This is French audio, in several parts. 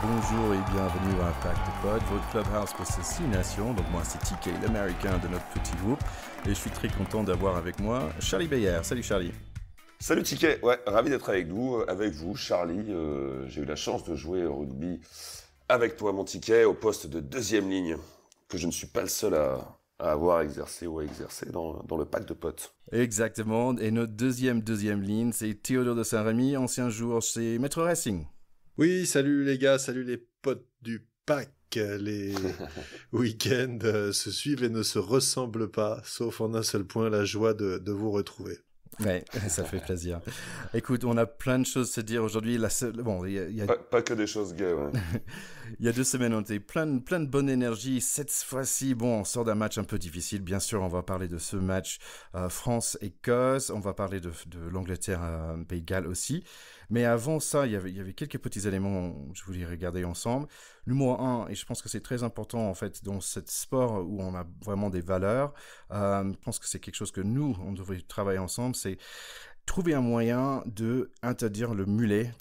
Bonjour et bienvenue à Impact Pod, votre clubhouse pour ces 6 nations. Donc moi c'est TK, l'américain de notre petit groupe. Et je suis très content d'avoir avec moi Charlie Bayer. Salut Charlie. Salut TK, ouais, ravi d'être avec vous, Charlie. J'ai eu la chance de jouer au rugby avec toi, mon TK, au poste de deuxième ligne, que je ne suis pas le seul à avoir exercé ou à exercer dans le pack de potes. Exactement, et notre deuxième ligne, c'est Théodore de Saint-Rémy, ancien joueur chez Metro Racing. Oui, salut les gars, salut les potes du pack. Les week-ends se suivent et ne se ressemblent pas, sauf en un seul point, la joie de vous retrouver. Ouais, ça fait plaisir. Écoute, on a plein de choses à se dire aujourd'hui. Bon, pas que des choses gays, ouais. Il y a 2 semaines, on était plein de bonne énergie. Cette fois-ci, bon, on sort d'un match un peu difficile. Bien sûr, on va parler de ce match France-Écosse. On va parler de l'Angleterre-Pays de Galles aussi. Mais avant ça, il y avait quelques petits éléments que je voulais regarder ensemble. Numéro 1, et je pense que c'est très important en fait dans ce sport où on a vraiment des valeurs. Je pense que c'est quelque chose que nous, on devrait travailler ensemble. C'est trouver un moyen de interdire le mulet,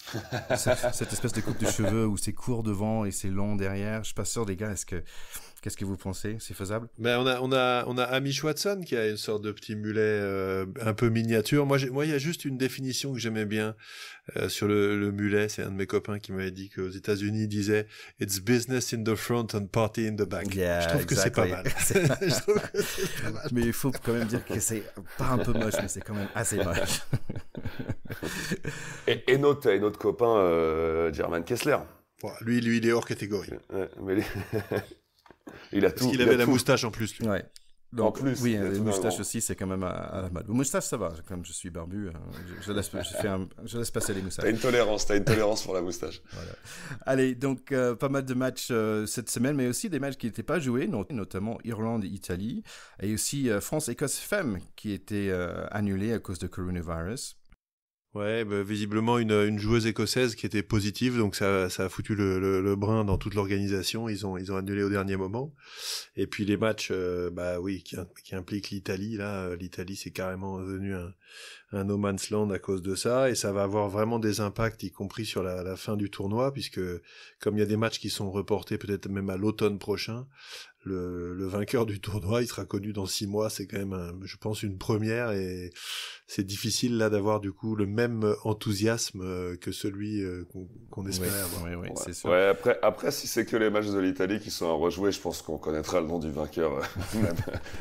cette espèce de coupe de cheveux où c'est court devant et c'est long derrière. Je suis pas sûr, les gars, qu'est-ce que vous pensez? C'est faisable? Ben on a Amish Watson qui a une sorte de petit mulet un peu miniature. Moi, il y a juste une définition que j'aimais bien sur le mulet. C'est un de mes copains qui m'avait dit qu'aux États-Unis, il disait "It's business in the front and party in the back". Yeah, je trouve que c'est pas mal. Je trouve que c'est pas mal. Mais il faut quand même dire que c'est pas un peu moche, mais c'est quand même assez moche. et notre copain German Kessler. Bon, lui, il est hors catégorie. Ouais, mais il a tout. Parce qu'il avait la moustache en plus, lui. Ouais. Donc, en plus, oui, les moustaches aussi, c'est quand même à la mode. Les moustaches, ça va. Comme je suis barbu, je laisse passer les moustaches. T'as une tolérance pour la moustache. Voilà. Allez, donc pas mal de matchs cette semaine, mais aussi des matchs qui n'étaient pas joués, notamment Irlande-Italie, et aussi France-Écosse femmes qui étaient annulées à cause de coronavirus. Ouais, bah, visiblement une joueuse écossaise qui était positive, donc ça a foutu le brin dans toute l'organisation. Ils ont annulé au dernier moment. Et puis les matchs, bah oui, qui impliquent l'Italie. Là, l'Italie c'est carrément devenu un no man's land à cause de ça, et ça va avoir vraiment des impacts, y compris sur la fin du tournoi, puisque comme il y a des matchs qui sont reportés peut-être même à l'automne prochain, le vainqueur du tournoi, il sera connu dans 6 mois. C'est quand même, je pense, une première, et c'est difficile là d'avoir du coup le même enthousiasme que celui qu'on espérait avoir. Oui, c'est sûr. Ouais, après, si c'est que les matchs de l'Italie qui sont à rejouer, je pense qu'on connaîtra le nom du vainqueur,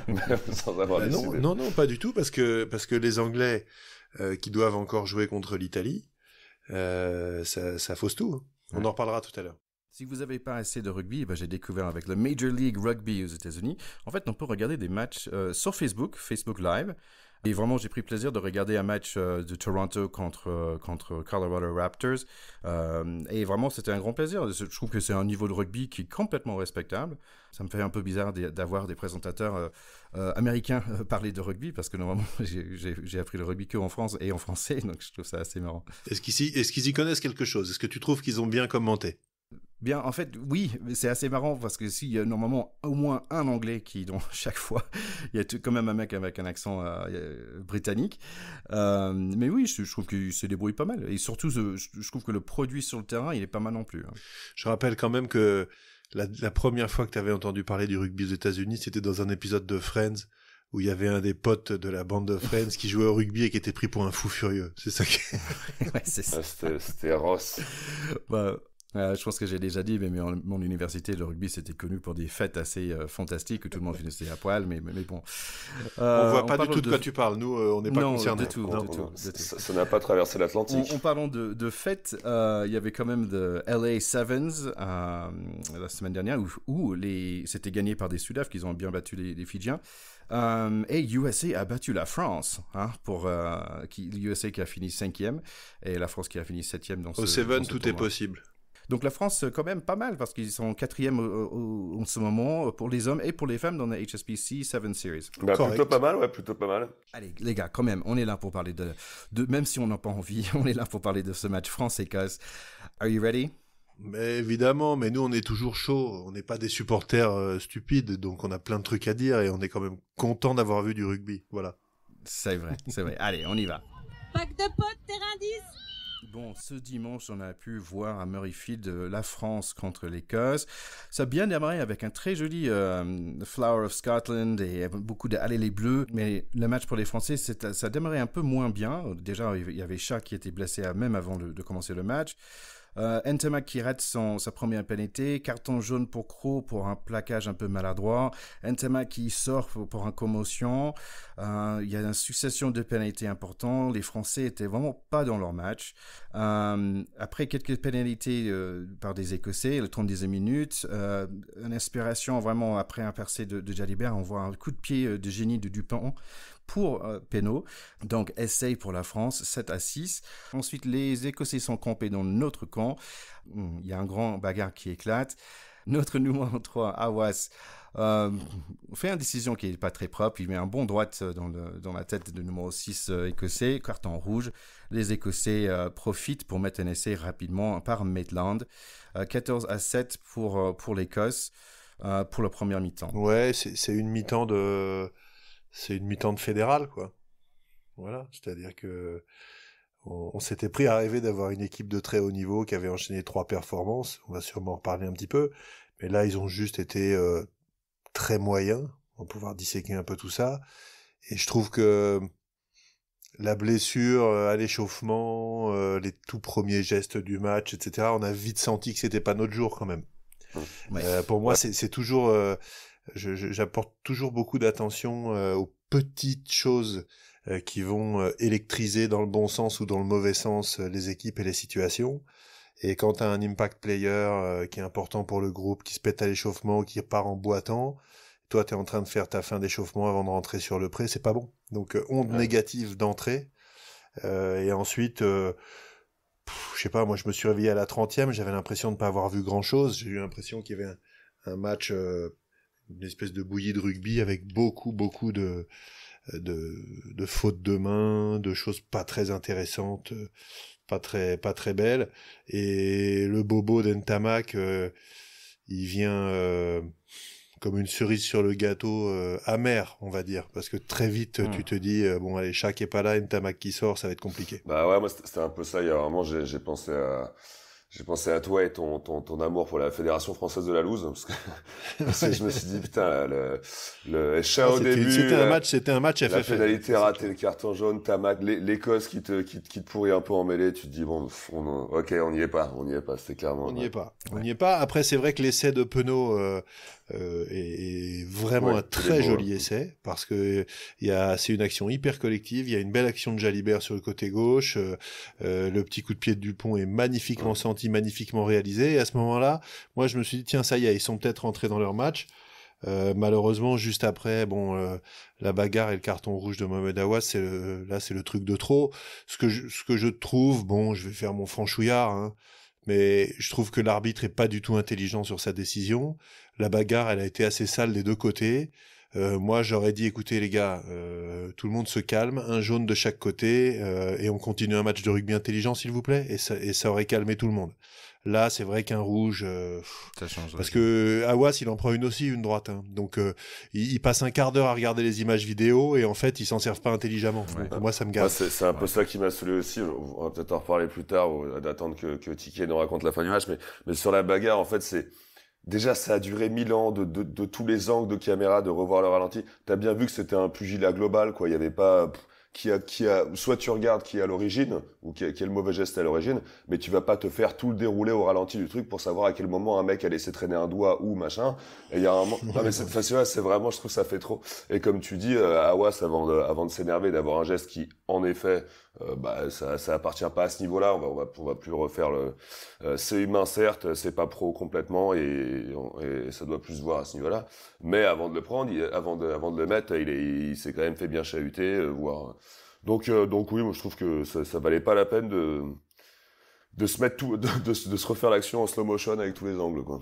même sans avoir décidé. Non, pas du tout, parce que les Anglais qui doivent encore jouer contre l'Italie, ça fausse tout. Hein. On en reparlera tout à l'heure. Si vous n'avez pas assez de rugby, j'ai découvert avec le Major League Rugby aux États-Unis. En fait, on peut regarder des matchs sur Facebook Live. Et vraiment, j'ai pris plaisir de regarder un match de Toronto contre Colorado Raptors. Et vraiment, c'était un grand plaisir. Je trouve que c'est un niveau de rugby qui est complètement respectable. Ça me fait un peu bizarre d'avoir des présentateurs américains parler de rugby, parce que normalement, j'ai appris le rugby qu'en France et en français, donc je trouve ça assez marrant. Est-ce qu'ils y connaissent quelque chose? Est-ce que tu trouves qu'ils ont bien commenté? Bien, en fait, oui, mais c'est assez marrant parce que s'il y a normalement au moins un Anglais qui, dans chaque fois, il y a quand même un mec avec un accent britannique. Mais oui, je trouve qu'il se débrouille pas mal. Et surtout, je trouve que le produit sur le terrain, il est pas mal non plus. Hein. Je rappelle quand même que la première fois que tu avais entendu parler du rugby aux États-Unis, c'était dans un épisode de Friends, où il y avait un des potes de la bande de Friends qui jouait au rugby et qui était pris pour un fou furieux. C'est ça qui... Ouais, c'est ça. C'était Ross. Je pense que j'ai déjà dit, mais mon université, le rugby, c'était connu pour des fêtes assez fantastiques où tout le monde finissait à poil, mais bon. On voit pas du tout de quoi tu parles. Nous, on n'est pas concernés. Non, du tout. Ça n'a pas traversé l'Atlantique. En parlant de fêtes, il y avait quand même de LA Sevens la semaine dernière où c'était gagné par des Sudaf qui ont bien battu les Fidjiens. Et USA a battu la France, hein, l'USA qui a fini 5e et la France qui a fini 7e dans ce. Au Seven, tout est possible. Donc la France, quand même pas mal, parce qu'ils sont 4e en ce moment pour les hommes et pour les femmes dans la HSBC 7 Series. Plutôt pas mal. Allez, les gars, quand même, on est là pour parler de même si on n'a pas envie, on est là pour parler de ce match France-Écosse. Are you ready? Mais évidemment, mais nous on est toujours chaud, on n'est pas des supporters stupides, donc on a plein de trucs à dire et on est quand même content d'avoir vu du rugby, voilà. C'est vrai. Allez, on y va. Pack de potes, terrain 10. Bon, ce dimanche, on a pu voir à Murrayfield la France contre l'Écosse. Ça a bien démarré avec un très joli Flower of Scotland et beaucoup de Allez les Bleus. Mais le match pour les Français, ça a démarré un peu moins bien. Déjà, il y avait Shah qui était blessé même avant de commencer le match. Ntamak qui rate sa première pénalité, carton jaune pour Krho pour un plaquage un peu maladroit, Ntamak qui sort pour une commotion, il y a une succession de pénalités importantes, les Français étaient vraiment pas dans leur match. Après quelques pénalités par des Écossais, le 30e minute, une inspiration vraiment après un percé de Jalibert, on voit un coup de pied de génie de Dupont pour Penaud. Donc, essai pour la France, 7-6. Ensuite, les Écossais sont campés dans notre camp. Il y a un grand bagarre qui éclate. Notre numéro 3, Awas, fait une décision qui n'est pas très propre. Il met un bon droite dans la tête du numéro 6 écossais, carton rouge. Les Écossais profitent pour mettre un essai rapidement par Maitland. 14-7 pour l'Écosse pour la première mi-temps. Ouais, c'est une mi-temps de... C'est une mi-temps de fédéral, quoi. Voilà, c'est-à-dire que on s'était pris à rêver d'avoir une équipe de très haut niveau qui avait enchaîné 3 performances. On va sûrement en reparler un petit peu. Mais là, ils ont juste été très moyens. On va pouvoir disséquer un peu tout ça. Et je trouve que la blessure à l'échauffement, les tout premiers gestes du match, etc., on a vite senti que c'était pas notre jour, quand même. Ouais. Pour moi, c'est toujours... j'apporte toujours beaucoup d'attention aux petites choses qui vont électriser dans le bon sens ou dans le mauvais sens les équipes et les situations. Et quand tu as un impact player qui est important pour le groupe, qui se pète à l'échauffement, qui part en boitant, toi tu es en train de faire ta fin d'échauffement avant de rentrer sur le pré, c'est pas bon. Donc onde négative d'entrée. Et ensuite, je sais pas, moi je me suis réveillé à la 30e, j'avais l'impression de pas avoir vu grand-chose. J'ai eu l'impression qu'il y avait un match... une espèce de bouillie de rugby avec beaucoup de fautes de main, de choses pas très intéressantes, pas très belles. Et le bobo d'Ntamak, il vient comme une cerise sur le gâteau, amer, on va dire, parce que très vite tu te dis bon allez, Shaq est pas là, Ntamak qui sort, ça va être compliqué. Bah ouais, moi c'était un peu ça. Il y a vraiment, j'ai pensé à toi et ton amour pour la Fédération Française de la Loose, parce que je me suis dit, putain, le chat au début. C'était un match FFL. La pénalité ratée, le carton jaune, Tamac, l'Écosse qui te pourrit un peu en mêlée, tu te dis, bon, ok, on n'y est pas, c'est clairement. On n'y est pas. Après, c'est vrai que l'essai de Penaud, est vraiment un très joli essai, parce que c'est une action hyper collective, il y a une belle action de Jalibert sur le côté gauche, le petit coup de pied de Dupont est magnifiquement senti, magnifiquement réalisé, et à ce moment-là, moi je me suis dit, tiens, ça y est, ils sont peut-être rentrés dans leur match. Malheureusement, juste après, la bagarre et le carton rouge de Mohamed Awas, c'est le truc de trop. Ce que je trouve, je vais faire mon franchouillard, hein, mais je trouve que l'arbitre est pas du tout intelligent sur sa décision. La bagarre, elle a été assez sale des deux côtés. Moi, j'aurais dit, écoutez les gars, tout le monde se calme, un jaune de chaque côté, et on continue un match de rugby intelligent, s'il vous plaît, et ça aurait calmé tout le monde. Là, c'est vrai qu'un rouge, ça change. Parce que Awas, il en prend une droite, hein. Donc il passe un quart d'heure à regarder les images vidéo et en fait, ils s'en servent pas intelligemment. Ouais. Donc moi, ça me gave. C'est un peu ça qui m'a saoulé aussi. On va peut-être en reparler plus tard, ou d'attendre que Ticket nous raconte la fin du match, mais sur la bagarre, en fait, déjà, ça a duré 1000 ans de tous les angles de caméra, de revoir le ralenti. T'as bien vu que c'était un pugilat global, quoi. Il y avait pas soit tu regardes qui est à l'origine, ou qui a le mauvais geste à l'origine, mais tu vas pas te faire tout le déroulé au ralenti du truc pour savoir à quel moment un mec a laissé traîner un doigt ou machin. Et il y a un moment, non mais c'est vraiment, je trouve que ça fait trop. Et comme tu dis, Awas, avant de s'énerver, d'avoir un geste qui, en effet, ça appartient pas à ce niveau-là. On va plus refaire c'est humain, certes, c'est pas pro complètement, et ça doit plus se voir à ce niveau-là. Mais avant de le prendre, avant de le mettre, il s'est quand même fait bien chahuter, voire. Donc oui, moi je trouve que ça valait pas la peine de se mettre de se refaire l'action en slow motion avec tous les angles, quoi.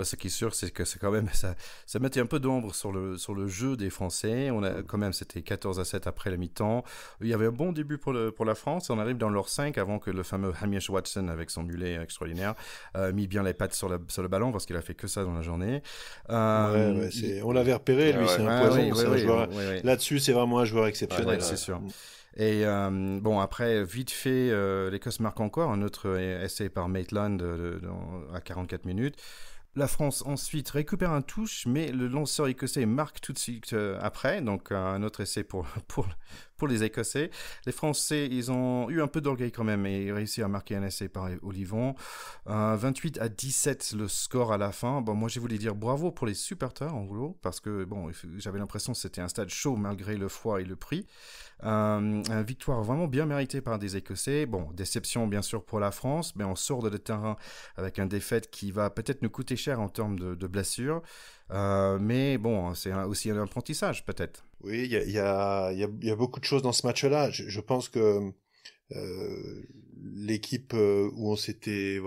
Ce qui est sûr, c'est que c'est quand même ça mettait un peu d'ombre sur le jeu des Français. On a quand même, c'était 14-7 après la mi-temps. Il y avait un bon début pour la France. On arrive dans leur 5 avant que le fameux Hamish Watson avec son mulet extraordinaire mis bien les pattes sur le ballon, parce qu'il a fait que ça dans la journée. On l'avait repéré, lui, c'est un poison. Là-dessus, c'est vraiment un joueur exceptionnel. C'est sûr. Et bon, après, vite fait, l'Écosse marque encore un autre essai par Maitland à 44 minutes. La France ensuite récupère un touche, mais le lanceur écossais marque tout de suite après, donc un autre essai pour les Écossais. Les Français, ils ont eu un peu d'orgueil quand même et réussi à marquer un essai par Olivon. 28-17 le score à la fin. Bon, moi, je voulais dire bravo pour les supporters en gros, parce que bon, j'avais l'impression que c'était un stade chaud malgré le froid et le prix. Une victoire vraiment bien méritée par des Écossais. Bon, déception bien sûr pour la France, mais on sort de le terrain avec une défaite qui va peut-être nous coûter cher en termes de blessures. Mais bon, c'est aussi un apprentissage peut-être. Oui, il y a beaucoup de choses dans ce match-là. Je pense que l'équipe où on s'était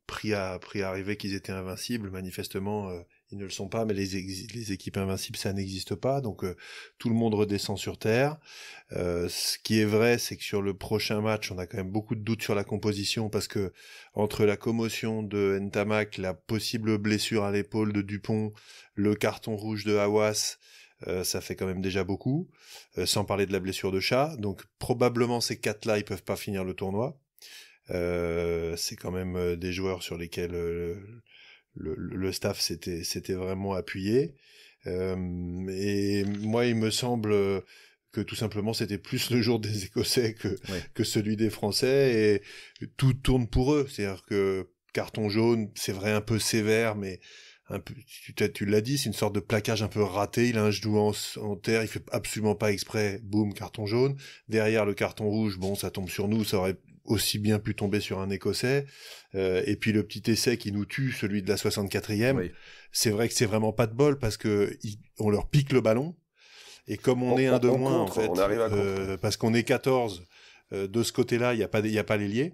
pris à rêver qu'ils étaient invincibles, manifestement ils ne le sont pas, mais les équipes invincibles ça n'existe pas, donc tout le monde redescend sur terre. Ce qui est vrai, c'est que sur le prochain match on a quand même beaucoup de doutes sur la composition, parce que entre la commotion de Ntamak, la possible blessure à l'épaule de Dupont, le carton rouge de Hawass, ça fait quand même déjà beaucoup, sans parler de la blessure de Chat. Donc probablement ces 4-là ils peuvent pas finir le tournoi. C'est quand même des joueurs sur lesquels le staff s'était vraiment appuyé. Et moi il me semble que tout simplement c'était plus le jour des Écossais que celui des Français, et tout tourne pour eux. C'est-à-dire que carton jaune, c'est vrai un peu sévère, mais un peu, tu l'as dit, c'est une sorte de plaquage un peu raté. Il a un genou en terre, il fait absolument pas exprès, boum, carton jaune. Derrière le carton rouge, bon, ça tombe sur nous, ça aurait aussi bien pu tomber sur un Écossais. Et puis le petit essai qui nous tue, celui de la 64e, oui. C'est vrai que c'est vraiment pas de bol, parce que on leur pique le ballon, et comme on est un de moins, en fait, on arrive à parce qu'on est 14, de ce côté-là, il y a pas l'ailier,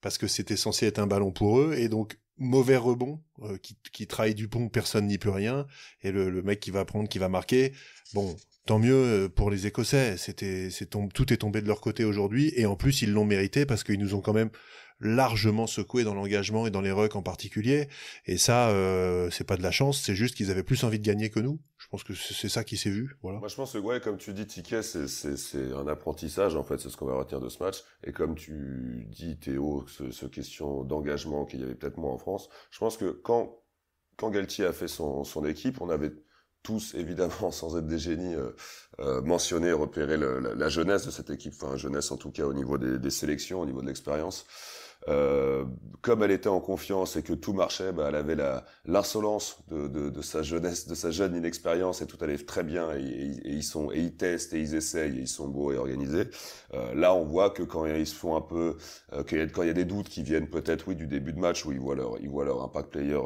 parce que c'était censé être un ballon pour eux, et donc mauvais rebond, qui trahit Dupont, personne n'y peut rien, et le mec qui va prendre, qui va marquer, bon, tant mieux pour les Écossais, tout est tombé de leur côté aujourd'hui, et en plus ils l'ont mérité, parce qu'ils nous ont quand même largement secoué dans l'engagement et dans les rucks en particulier, et ça c'est pas de la chance, c'est juste qu'ils avaient plus envie de gagner que nous. Je pense que c'est ça qui s'est vu, voilà. Moi je pense que ouais, comme tu dis Ticket, c'est un apprentissage en fait, c'est ce qu'on va retenir de ce match, et comme tu dis Théo, ce question d'engagement qu'il y avait peut-être moins en France, je pense que quand Galtier a fait son équipe, on avait tous, évidemment, sans être des génies, mentionné, repéré la jeunesse de cette équipe, enfin jeunesse en tout cas au niveau des sélections, au niveau de l'expérience. Comme elle était en confiance et que tout marchait, elle avait l'insolence de sa jeunesse, de sa jeune inexpérience, et tout allait très bien, et ils testent et ils essayent, et ils sont beaux et organisés. Là, on voit que quand ils se font un peu, quand il y a des doutes qui viennent peut-être, oui, du début de match, où ils voient leur impact player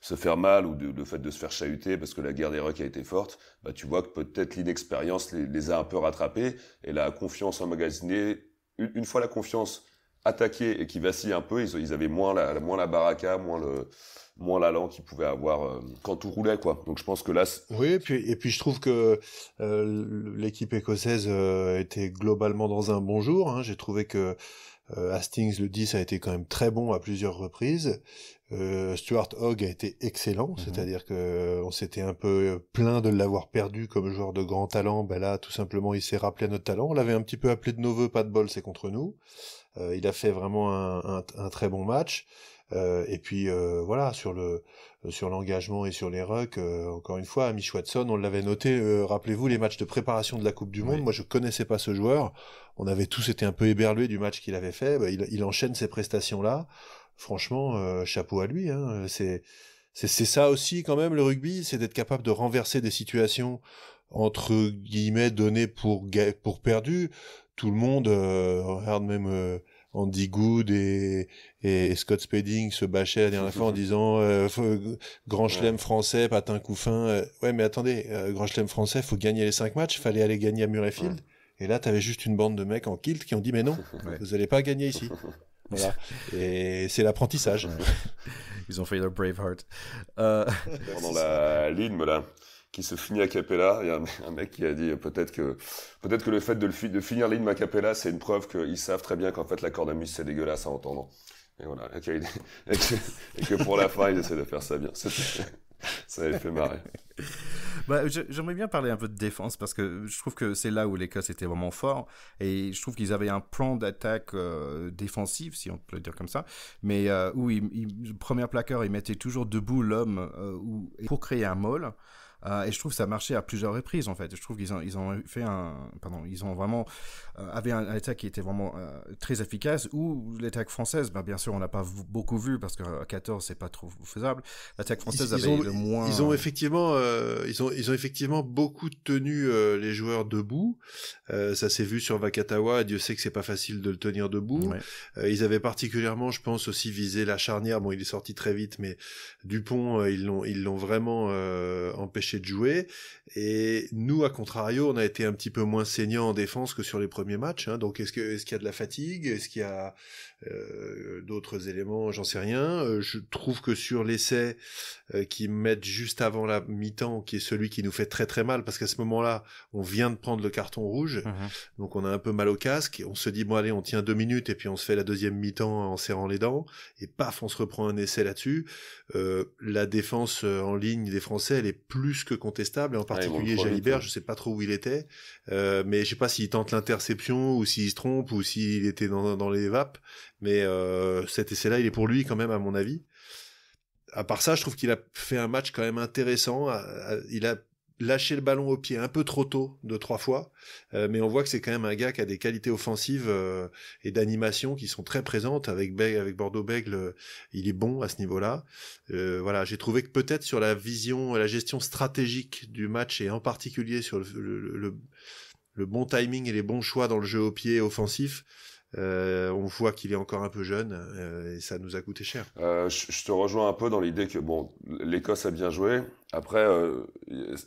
se faire mal, ou le fait de se faire chahuter parce que la guerre des rucks a été forte, tu vois que peut-être l'inexpérience les a un peu rattrapés, et la confiance emmagasinée, une fois la confiance attaquer et qui vacille un peu, ils avaient moins la baraka, moins l'allant qu'ils pouvaient avoir quand tout roulait, quoi. Donc je pense que là oui, et puis je trouve que l'équipe écossaise était globalement dans un bon jour, hein. J'ai trouvé que Hastings, le 10, a été quand même très bon à plusieurs reprises. Stuart Hogg a été excellent, c'est-à-dire que on s'était un peu plaint de l'avoir perdu comme joueur de grand talent. Là, tout simplement, il s'est rappelé à notre talent. On l'avait un petit peu appelé de nos voeux, pas de bol, c'est contre nous. Il a fait vraiment un très bon match. Et puis voilà, sur l'engagement et sur les rucks, encore une fois, Amish Watson, on l'avait noté, rappelez-vous les matchs de préparation de la Coupe du Monde. Moi je connaissais pas ce joueur, on avait tous été un peu éberlués du match qu'il avait fait. Il enchaîne ces prestations là, franchement, chapeau à lui, hein. C'est ça aussi quand même le rugby, c'est d'être capable de renverser des situations entre guillemets données pour perdu. Tout le monde regarde, même Andy Good et Scott Spedding se bâchaient la dernière fois en disant Grand Chelem français, patin couffin. Ouais, mais attendez, Grand Chelem français, faut gagner les 5 matchs, fallait aller gagner à Murrayfield. Et là, t'avais juste une bande de mecs en kilt qui ont dit mais non, vous allez pas gagner ici. Voilà. Et c'est l'apprentissage. Ils ont fait leur Braveheart. Pendant la ligne, là, qui se finit a cappella, il y a un mec qui a dit peut-être que le fait de finir l'hymne a cappella, c'est une preuve qu'ils savent très bien qu'en fait la cornemuse c'est dégueulasse à entendre. Et voilà, et que pour la fin ils essaient de faire ça bien. Ça avait fait marrer. J'aimerais bien parler un peu de défense parce que je trouve que c'est là où l'Écosse était vraiment fort et je trouve qu'ils avaient un plan d'attaque défensif, si on peut le dire comme ça, mais où le premier plaqueur, il mettait toujours debout l'homme pour créer un maul. Et je trouve que ça marchait à plusieurs reprises en fait. Je trouve qu'ils ont fait ils ont vraiment avaient un attaque qui était vraiment très efficace. Ou l'attaque française, bien sûr on n'a pas beaucoup vu parce qu'à 14 c'est pas trop faisable. L'attaque française avait le moins. Ils ont effectivement beaucoup tenu les joueurs debout. Ça s'est vu sur Vakatawa. Dieu sait que c'est pas facile de le tenir debout. Ouais. Ils avaient particulièrement, je pense, aussi visé la charnière. Bon, il est sorti très vite, mais Dupont, ils l'ont vraiment empêché de jouer. Et nous, à contrario, on a été un petit peu moins saignants en défense que sur les premiers matchs. Hein. Donc, est-ce qu'il y a de la fatigue? Est-ce qu'il y a d'autres éléments? J'en sais rien. Je trouve que sur l'essai qu'ils mettent juste avant la mi-temps, qui est celui qui nous fait très très mal, parce qu'à ce moment-là, on vient de prendre le carton rouge, donc on a un peu mal au casque. On se dit, bon allez, on tient 2 minutes, et puis on se fait la deuxième mi-temps en serrant les dents, et paf, on se reprend un essai là-dessus. La défense en ligne des Français, elle est plus que contestable, et en particulier Jalibert, je sais pas trop où il était, mais je sais pas s'il tente l'interception, ou s'il se trompe, ou s'il était dans les vapes, mais cet essai-là, il est pour lui quand même, à mon avis. À part ça, je trouve qu'il a fait un match quand même intéressant. Il a lâché le ballon au pied un peu trop tôt, 2-3 fois, mais on voit que c'est quand même un gars qui a des qualités offensives et d'animation qui sont très présentes. Avec Bordeaux-Bègles, il est bon à ce niveau-là. Voilà, j'ai trouvé que peut-être sur la gestion stratégique du match, et en particulier sur le bon timing et les bons choix dans le jeu au pied offensif, on voit qu'il est encore un peu jeune et ça nous a coûté cher. Je te rejoins un peu dans l'idée que bon, l'Écosse a bien joué. Après,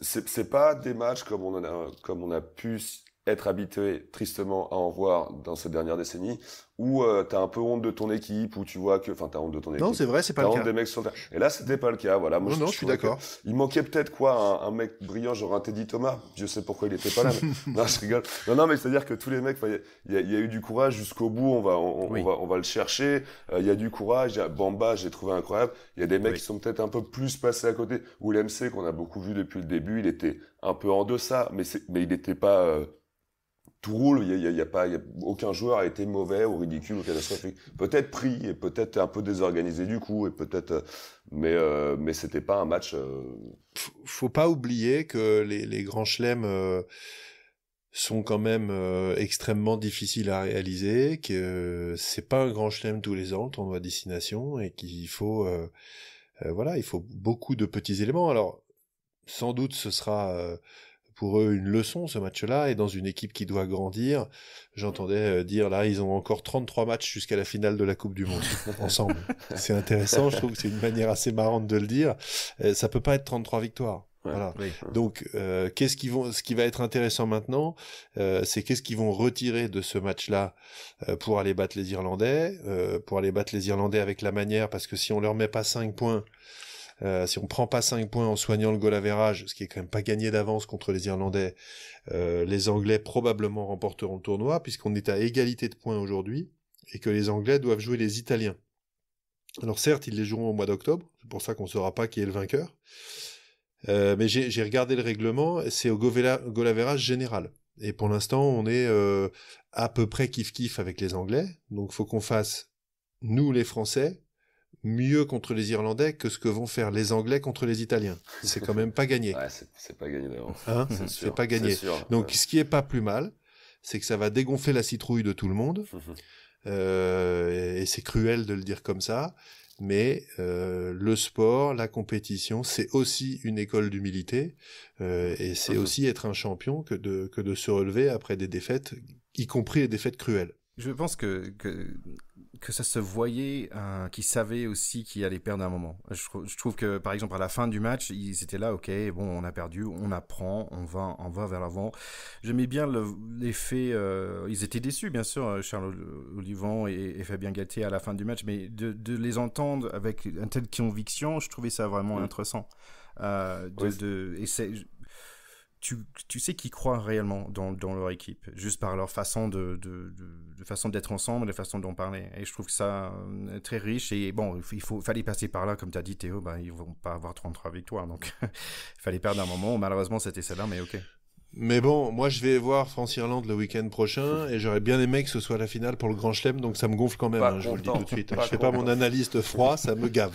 c'est pas des matchs comme on a pu être habitué tristement à en voir dans ces dernières décennies, où t'as un peu honte de ton équipe, où tu vois que, enfin, t'as honte de ton équipe. Non, c'est vrai, c'est pas le cas. T'as honte des mecs sur le terrain. Et là, c'était pas le cas, voilà. Moi, je suis d'accord. Il manquait peut-être quoi, un mec brillant, genre un Teddy Thomas. Dieu sait pourquoi il était pas là. Mais... non, je rigole. Non, mais c'est-à-dire que tous les mecs, il y a eu du courage jusqu'au bout. On va le chercher. Il y a du courage. Bamba, j'ai trouvé incroyable. Il y a des mecs qui sont peut-être un peu plus passés à côté. Ou l'MC qu'on a beaucoup vu depuis le début, il était un peu en deçà, mais il n'était pas tout roule, aucun joueur a été mauvais ou ridicule ou catastrophique. Peut-être pris et peut-être un peu désorganisé du coup, et peut-être, mais c'était pas un match. Faut pas oublier que les grands chelems sont quand même extrêmement difficiles à réaliser, que c'est pas un grand chelem tous les ans, le tournoi Destination, et qu'il faut, il faut beaucoup de petits éléments. Alors, sans doute, ce sera pour eux une leçon ce match-là, et dans une équipe qui doit grandir, j'entendais dire là, ils ont encore 33 matchs jusqu'à la finale de la Coupe du Monde ensemble. C'est intéressant, je trouve que c'est une manière assez marrante de le dire. Ça peut pas être 33 victoires. Ouais, voilà. Oui. Donc, ce qui va être intéressant maintenant, c'est qu'est-ce qu'ils vont retirer de ce match-là pour aller battre les Irlandais, avec la manière, parce que si on leur met pas 5 points, si on prend pas 5 points en soignant le goal average, ce qui est quand même pas gagné d'avance contre les Irlandais, les Anglais probablement remporteront le tournoi, puisqu'on est à égalité de points aujourd'hui, et que les Anglais doivent jouer les Italiens. Alors certes, ils les joueront au mois d'octobre, c'est pour ça qu'on saura pas qui est le vainqueur, mais j'ai regardé le règlement, c'est au goal average général. Et pour l'instant, on est à peu près kiff-kiff avec les Anglais, donc faut qu'on fasse, nous les Français, mieux contre les Irlandais que ce que vont faire les Anglais contre les Italiens. C'est quand même pas gagné. Ouais, c'est pas gagné d'avance. Hein, c'est pas gagné. Sûr, donc, ce qui est pas plus mal, c'est que ça va dégonfler la citrouille de tout le monde. Et c'est cruel de le dire comme ça. Mais le sport, la compétition, c'est aussi une école d'humilité. Et c'est aussi être un champion que de se relever après des défaites, y compris les défaites cruelles. Je pense que ça se voyait, qu'ils savaient aussi qu'ils allaient perdre un moment. Je trouve que, par exemple, à la fin du match, ils étaient là, ok, bon, on a perdu, on apprend, on va vers l'avant. J'aimais bien l'effet, ils étaient déçus, bien sûr, Charles Olivon et Fabien Galtier à la fin du match, mais de les entendre avec une telle conviction, je trouvais ça vraiment intéressant. tu sais qu'ils croient réellement dans leur équipe, juste par leur façon de façon d'être ensemble, de façon d'en parler. Et je trouve que ça très riche. Et bon, fallait passer par là, comme tu as dit Théo, ils vont pas avoir 33 victoires, donc il fallait perdre un moment. Malheureusement, c'était celle-là, mais ok. Mais bon, moi je vais voir France-Irlande le week-end prochain et j'aurais bien aimé que ce soit la finale pour le Grand Chelem, donc ça me gonfle quand même, je vous le dis tout de suite. Je fais pas mon analyste froid, ça me gave.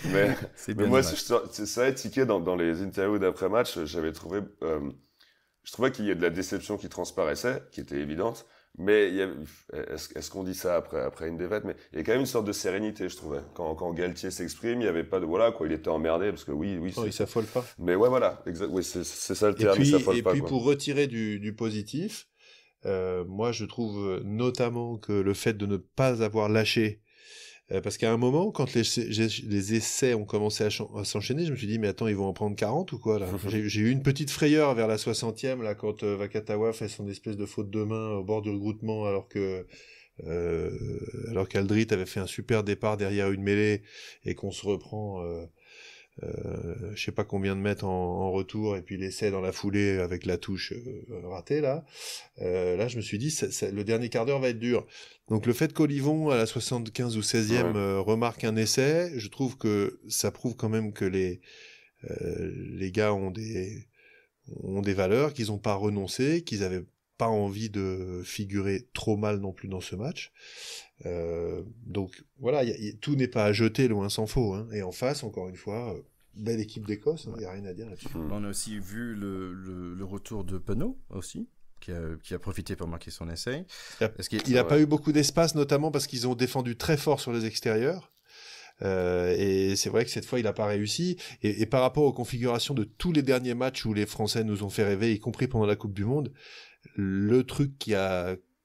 mais moi, c'est vrai, Ticket, dans les interviews d'après-match, j'avais trouvé... je trouvais qu'il y a de la déception qui transparaissait, qui était évidente, mais est-ce qu'on dit ça après une défaite, mais il y a quand même une sorte de sérénité, je trouvais. Quand Galtier s'exprime, il n'y avait pas de... Voilà, quoi, il était emmerdé, parce que oui... Non, il s'affole pas. Mais ouais, voilà, oui, c'est ça le terme, il s'affole pas. Et puis pour retirer du positif, moi je trouve notamment que le fait de ne pas avoir lâché, parce qu'à un moment, quand les essais ont commencé à s'enchaîner, je me suis dit, mais attends, ils vont en prendre 40 ou quoi, là? J'ai eu une petite frayeur vers la 60e, là, quand Vakatawa fait son espèce de faute de main au bord du regroupement, alors qu'Aldrit avait fait un super départ derrière une mêlée, et qu'on se reprend, je sais pas combien de mètres en retour, et puis l'essai dans la foulée avec la touche ratée, là. Là, je me suis dit, le dernier quart d'heure va être dur. Donc le fait qu'Olivon, à la 75 ou 16e, remarque un essai, je trouve que ça prouve quand même que les gars ont des valeurs, qu'ils n'ont pas renoncé, qu'ils avaient pas envie de figurer trop mal non plus dans ce match. Donc voilà, tout n'est pas à jeter, loin s'en faut. Hein. Et en face, encore une fois, belle équipe d'Écosse, il n'y a rien à dire là-dessus. On a aussi vu le retour de Penaud aussi. Qui a profité pour marquer son essai. Il n'a pas eu beaucoup d'espace, notamment parce qu'ils ont défendu très fort sur les extérieurs. Et c'est vrai que cette fois, il n'a pas réussi. Et par rapport aux configurations de tous les derniers matchs où les Français nous ont fait rêver, y compris pendant la Coupe du Monde, le truc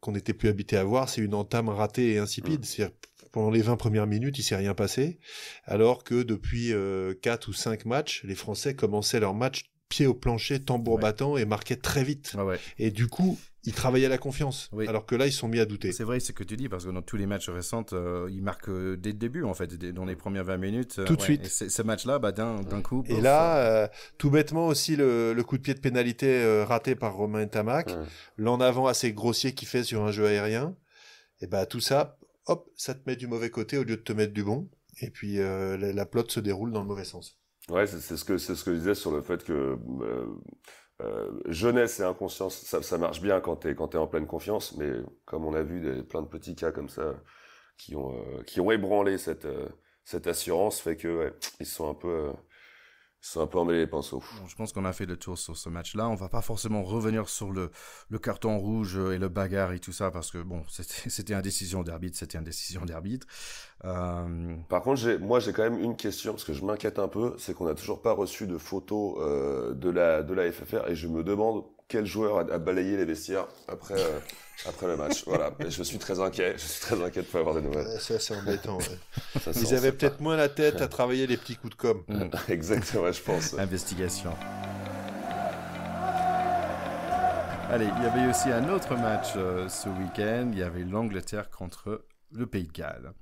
qu'on n'était plus habitué à voir, c'est une entame ratée et insipide. C'est-à-dire, pendant les 20 premières minutes, il ne s'est rien passé. Alors que depuis 4 ou 5 matchs, les Français commençaient leur match pied au plancher, tambour battant, et marquaient très vite. Et du coup, ils travaillaient la confiance. Alors que là, ils sont mis à douter. C'est vrai ce que tu dis, parce que dans tous les matchs récents, ils marquent dès le début, en fait, dans les premières 20 minutes. Tout de suite. Et ce match-là, d'un coup... Et là, tout bêtement aussi, le coup de pied de pénalité raté par Romain Tamac, l'en avant assez grossier qu'il fait sur un jeu aérien, et tout ça, hop, ça te met du mauvais côté au lieu de te mettre du bon. Et puis, la pelote se déroule dans le mauvais sens. Ouais, c'est ce que je disais sur le fait que jeunesse et inconscience, ça marche bien quand t'es en pleine confiance, mais comme on a vu plein de petits cas comme ça qui ont ébranlé cette assurance, fait que ils sont un peu emmêlés les pinceaux. Bon, je pense qu'on a fait le tour sur ce match-là. On va pas forcément revenir sur le carton rouge et le bagarre et tout ça, parce que bon, c'était une décision d'arbitre, Par contre, moi j'ai quand même une question, parce que je m'inquiète un peu, c'est qu'on n'a toujours pas reçu de photos de la FFR, et je me demande quel joueur a balayé les vestiaires après le match. Voilà, et je suis très inquiet de pas avoir des nouvelles. Ça, c'est embêtant. Ils avaient peut-être moins la tête à travailler les petits coups de com'. Exactement, je pense. Investigation. Allez, il y avait aussi un autre match ce week-end. Il y avait l'Angleterre contre le Pays de Galles.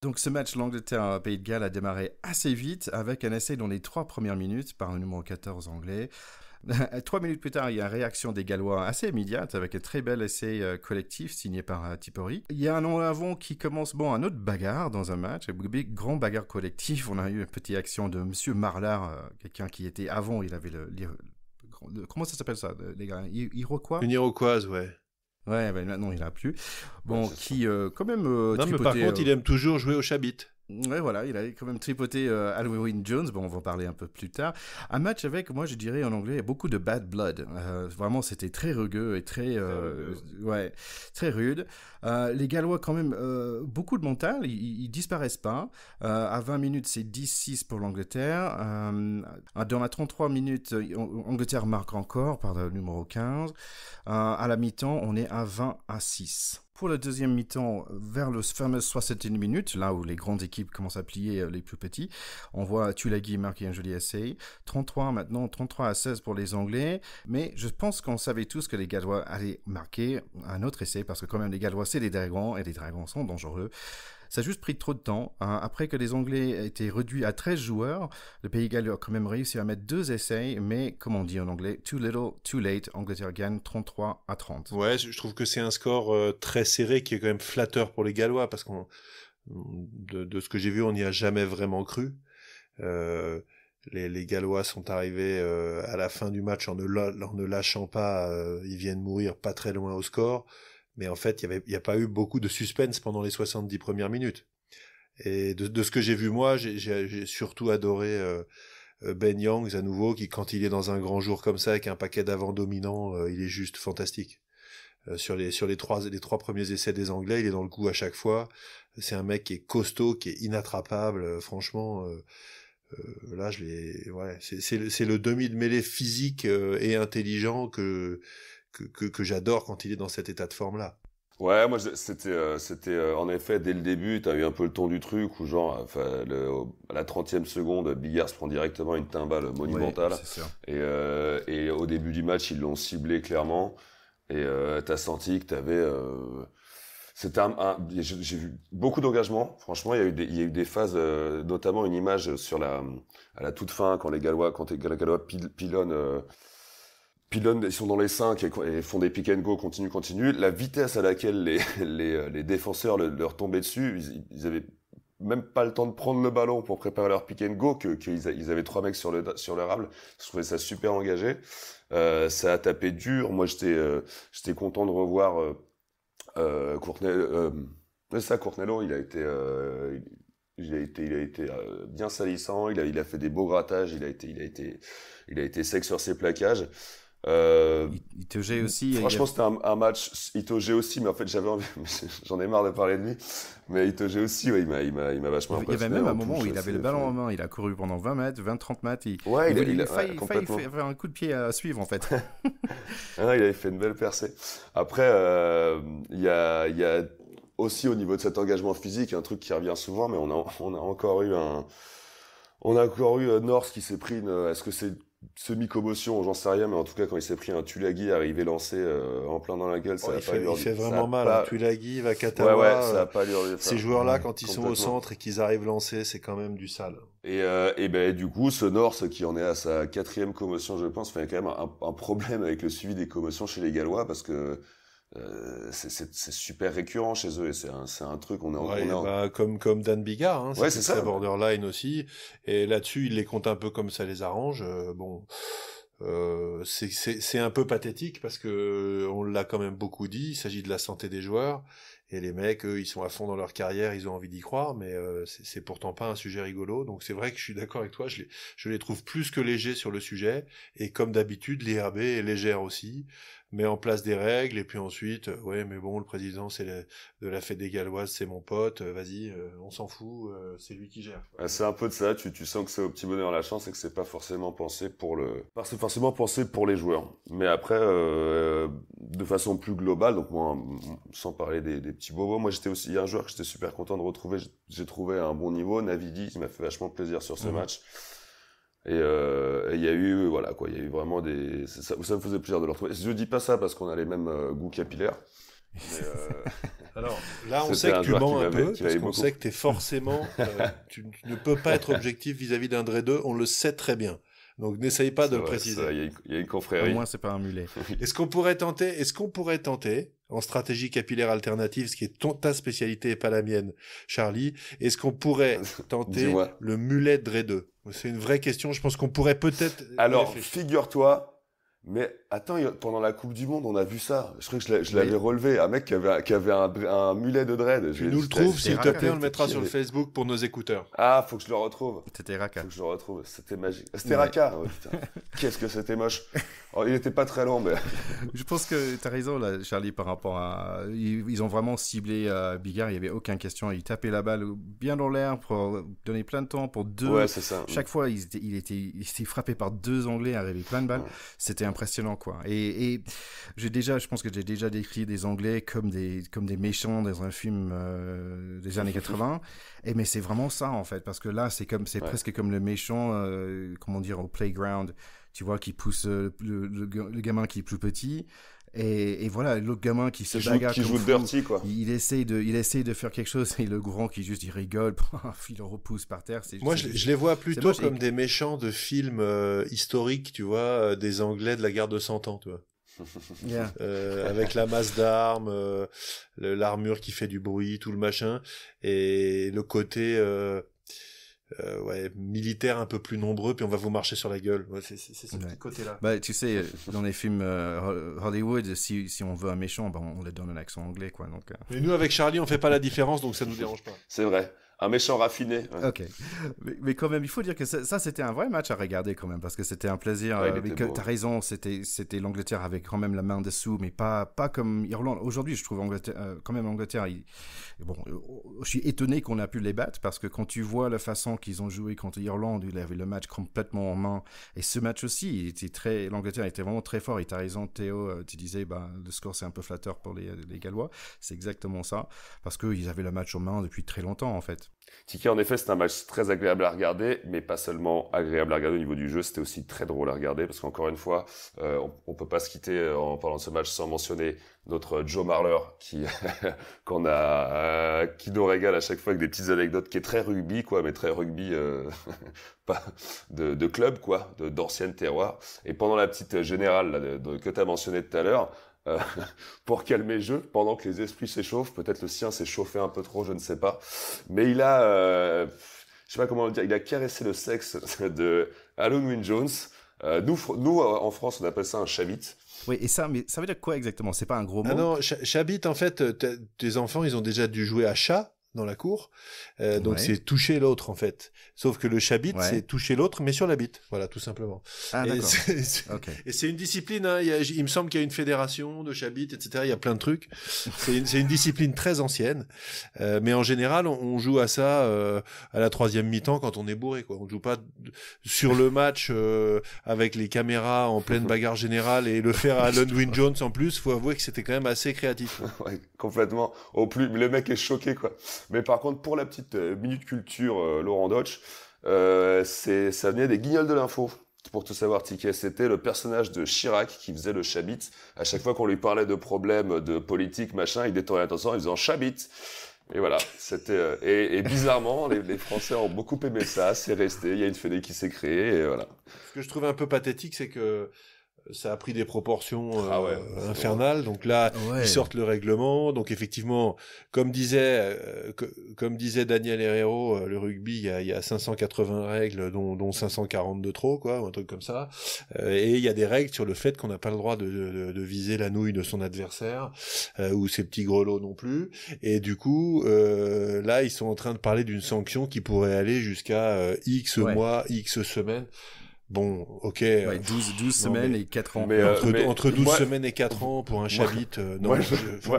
Donc ce match, l'Angleterre-Pays de Galles a démarré assez vite avec un essai dans les 3 premières minutes par le numéro 14 anglais. 3 minutes plus tard, il y a une réaction des Gallois assez immédiate avec un très bel essai collectif signé par Tipori. Il y a un en avant qui commence, un autre bagarre dans un match, un grand bagarre collectif. On a eu une petite action de Monsieur Marlard, quelqu'un qui était avant, il avait comment ça s'appelle ça, les gars, Iroquois ? Une Iroquoise, ouais. Ouais, maintenant il n'a plus. Bon, qui quand même non, mais par contre, il aime toujours jouer au chabit. Ouais, voilà, il a quand même tripoté Alwyn Jones. Bon, on va en parler un peu plus tard. Un match avec, moi je dirais en anglais, beaucoup de bad blood. Vraiment, c'était très rugueux et très rude. Les Gallois, quand même, beaucoup de mental. Ils disparaissent pas. À 20 minutes, c'est 10-6 pour l'Angleterre. Dans la 33 minutes, Angleterre marque encore par le numéro 15. À la mi-temps, on est à 20-6. Pour la deuxième mi-temps, vers le fameux 61 minutes, là où les grandes équipes commencent à plier les plus petits, on voit Tulagi marquer un joli essai. 33-16 pour les Anglais. Mais je pense qu'on savait tous que les Gallois allaient marquer un autre essai, parce que quand même les Gallois, c'est des dragons, et les dragons sont dangereux. Ça a juste pris trop de temps. Hein. Après que les Anglais étaient réduits à 13 joueurs, le Pays de Galles a quand même réussi à mettre 2 essais, mais comme on dit en anglais, too little, too late, Angleterre gagne 33-30. Ouais, je trouve que c'est un score très serré qui est quand même flatteur pour les Gallois, parce qu'on de ce que j'ai vu, on n'y a jamais vraiment cru. Les Gallois sont arrivés à la fin du match en ne lâchant pas, ils viennent mourir pas très loin au score, mais en fait, il y a pas eu beaucoup de suspense pendant les 70 premières minutes. Et de ce que j'ai vu moi, j'ai surtout adoré Ben Youngs à nouveau, qui quand il est dans un grand jour comme ça, avec un paquet d'avant dominant, il est juste fantastique. Sur les trois premiers essais des Anglais, il est dans le coup à chaque fois. C'est un mec qui est costaud, qui est inattrapable. Franchement, là, c'est le demi de mêlée physique et intelligent que j'adore quand il est dans cet état de forme là. Ouais, moi c'était en effet dès le début, t'as eu un peu le ton du truc où genre à la 30e seconde, Biggar se prend directement une timbale monumentale. Oui, c'est sûr. Et au début du match, ils l'ont ciblé clairement. Et t'as senti que c'était j'ai vu beaucoup d'engagement. Franchement, il y a eu des phases, notamment une image à la toute fin quand les Gallois pilonnent, ils sont dans les 5 et font des pick and go continue. La vitesse à laquelle les défenseurs leur tombaient dessus, ils avaient même pas le temps de prendre le ballon pour préparer leur pick and go qu'ils avaient 3 mecs sur leur rable. Je trouvais ça super engagé. Ça a tapé dur. Moi, j'étais content de revoir Courtnello. Il a été bien salissant. Il a fait des beaux grattages. Il a été sec sur ses plaquages. Itoje aussi. Franchement, c'était un match. Itoje aussi, mais en fait, j'avais envie. J'en ai marre de parler de lui. Mais Itoje aussi, ouais, il m'a vachement impressionné. Il y avait même un moment où il avait le ballon en main. Il a couru pendant 20 mètres, 20-30 mètres. Il a failli faire un coup de pied à suivre, en fait. Il avait fait une belle percée. Après, il y a aussi au niveau de cet engagement physique un truc qui revient souvent, mais on a encore eu North qui s'est pris est-ce que c'est semi-commotion, j'en sais rien, mais en tout cas, quand il s'est pris un Tulagi arrivé lancé en plein dans la gueule, ça a pas il fait vraiment mal. Tulagi, Vakatawa, ouais, ça a pas allure. Ces joueurs-là, quand ils sont au centre et qu'ils arrivent lancés, c'est quand même du sale. Et ben du coup, ce North qui en est à sa 4e commotion, je pense, fait quand même un problème avec le suivi des commotions chez les Gallois parce que c'est super récurrent chez eux et c'est un truc comme Dan Biggar, hein, ouais, c'est ça, borderline aussi, et là-dessus il les compte un peu comme ça les arrange. C'est un peu pathétique parce que on l'a quand même beaucoup dit, il s'agit de la santé des joueurs et les mecs eux, ils sont à fond dans leur carrière, ils ont envie d'y croire, mais c'est pourtant pas un sujet rigolo. Donc c'est vrai que je suis d'accord avec toi, je les trouve plus que légers sur le sujet, et comme d'habitude l'IRB est légère aussi, met en place des règles, et puis ensuite ouais mais bon, le président de la fête des Galloises, c'est mon pote, vas-y, on s'en fout, c'est lui qui gère. C'est un peu de ça, tu sens que c'est au petit bonheur la chance et que c'est pas forcément pensé pour les joueurs. Mais après de façon plus globale, donc moi sans parler des petits bobos, moi il y a un joueur que j'étais super content de retrouver, j'ai trouvé à un bon niveau, Navidi, il m'a fait vachement plaisir sur ce match. Et il y a eu il y a eu vraiment ça me faisait plaisir de le retrouver. Je dis pas ça parce qu'on a les mêmes goûts capillaires. Mais alors là on sait que tu mens un peu parce qu'on sait que t'es forcément tu ne peux pas être objectif vis-à-vis d'un Dre 2, on le sait très bien. Donc n'essaye pas de le préciser. Il y a une confrérie. Au moins c'est pas un mulet. Est-ce qu'on pourrait tenter en stratégie capillaire alternative, ce qui est ta spécialité et pas la mienne, Charlie, est-ce qu'on pourrait tenter le mulet Dre 2? C'est une vraie question, je pense qu'on pourrait peut-être... Alors, figure-toi, mais attends, pendant la Coupe du Monde, on a vu ça. Je crois que je l'avais relevé. Un mec qui avait un mulet de dread. Tu nous le trouves, s'il te plaît, on le mettra sur le Facebook pour nos écouteurs. Ah, faut que je le retrouve. C'était Raka. Faut que je le retrouve. C'était magique. C'était Raka. Oh, putain. Qu'est-ce que c'était moche. Oh, il était pas très long, mais... Je pense que t'as raison, là, Charlie, par rapport à... Ils ont vraiment ciblé Biggar, il n'y avait aucune question. Il tapait la balle bien dans l'air pour donner plein de temps pour deux. Ouais, c'est ça. Chaque fois, il était frappé par 2 Anglais, arrivé plein de balles. Ouais. C'était impressionnant, quoi. Et je pense que j'ai déjà décrit des Anglais comme des méchants dans un film des années 80. Mais c'est vraiment ça, en fait, parce que là, c'est presque comme le méchant, comment dire, au playground. Tu vois, qui pousse le gamin qui est plus petit. Et voilà, l'autre gamin qui se bagarre qui comme joue fou, dirty, quoi. il essaye de faire quelque chose et le grand qui juste il rigole, il le repousse par terre. Moi, je les vois plutôt moche. comme des méchants de films historiques, tu vois, des Anglais de la guerre de 100 ans, tu vois. Yeah. Avec la masse d'armes, l'armure qui fait du bruit, tout le machin, et le côté militaire un peu plus nombreux, puis on va vous marcher sur la gueule. Ouais, c'est ce petit côté-là. Bah, tu sais, dans les films Hollywood, si on veut un méchant, bah, on le donne un accent anglais, quoi. Donc, Mais nous, avec Charlie, on fait pas la différence, donc ça nous dérange pas. C'est vrai. Un méchant raffiné. Ouais. Ok. Mais quand même, il faut dire que ça c'était un vrai match à regarder quand même, parce que c'était un plaisir. Ouais, t'as raison, c'était l'Angleterre avec quand même la main dessous, mais pas comme Irlande. Aujourd'hui, je trouve quand même l'Angleterre. Bon, je suis étonné qu'on a pu les battre, parce que quand tu vois la façon qu'ils ont joué contre l'Irlande, il avait le match complètement en main. Et ce match aussi, l'Angleterre était vraiment très fort. Et t'as raison, Théo, tu disais, le score c'est un peu flatteur pour les Gallois. C'est exactement ça, parce qu'ils avaient le match en main depuis très longtemps en fait. Ticket, en effet, c'est un match très agréable à regarder, mais pas seulement agréable à regarder au niveau du jeu, c'était aussi très drôle à regarder, parce qu'encore une fois, on peut pas se quitter en parlant de ce match sans mentionner notre Joe Marler, qui nous régale à chaque fois avec des petites anecdotes, qui est très rugby, quoi, mais très rugby, pas de club, quoi, d'anciennes terroirs. Et pendant la petite générale là, que t'as mentionné tout à l'heure, pour calmer le jeu, pendant que les esprits s'échauffent, peut-être le sien s'est chauffé un peu trop, je ne sais pas, mais il a, je sais pas comment le dire, il a caressé le sexe de Alun Wyn-Jones. Nous, en France, on appelle ça un chabit. Oui, et ça, mais ça veut dire quoi exactement? C'est pas un gros mot? Ah non, chabit, en fait, tes enfants, ils ont déjà dû jouer à chat dans la cour, donc c'est toucher l'autre en fait. Sauf que le chabit, c'est toucher l'autre, mais sur la bite, voilà, tout simplement. Ah d'accord. Et c'est une discipline, hein, il me semble qu'il y a une fédération de chabit, etc. Il y a plein de trucs. C'est une discipline très ancienne, mais en général, on joue à ça à la 3e mi-temps quand on est bourré, quoi. On joue pas sur le match avec les caméras en pleine bagarre générale et le faire à Alun Wyn-Jones en plus. Faut avouer que c'était quand même assez créatif. Ouais, complètement. Au plus, le mec est choqué, quoi. Mais par contre, pour la petite minute culture, Laurent Dodge, ça venait des Guignols de l'info. Pour tout savoir, Ticket, c'était le personnage de Chirac qui faisait le chabit. À chaque fois qu'on lui parlait de problèmes de politique, machin, il détournait l'attention en disant chabit. Et voilà, c'était et bizarrement, les Français ont beaucoup aimé ça. C'est resté. Il y a une fédé qui s'est créée. Et voilà. Ce que je trouvais un peu pathétique, c'est que ça a pris des proportions infernales. Donc là, ils sortent le règlement. Donc effectivement, comme disait Daniel Herrero, le rugby, il y a 580 règles, dont 540 de trop, quoi, ou un truc comme ça. Et il y a des règles sur le fait qu'on n'a pas le droit de viser la nouille de son adversaire, ou ses petits grelots non plus. Et du coup, là, ils sont en train de parler d'une sanction qui pourrait aller jusqu'à X mois, X semaines. Bon, ok. 12 semaines et 4 ans. Entre 12 semaines et 4 ans pour un chabit,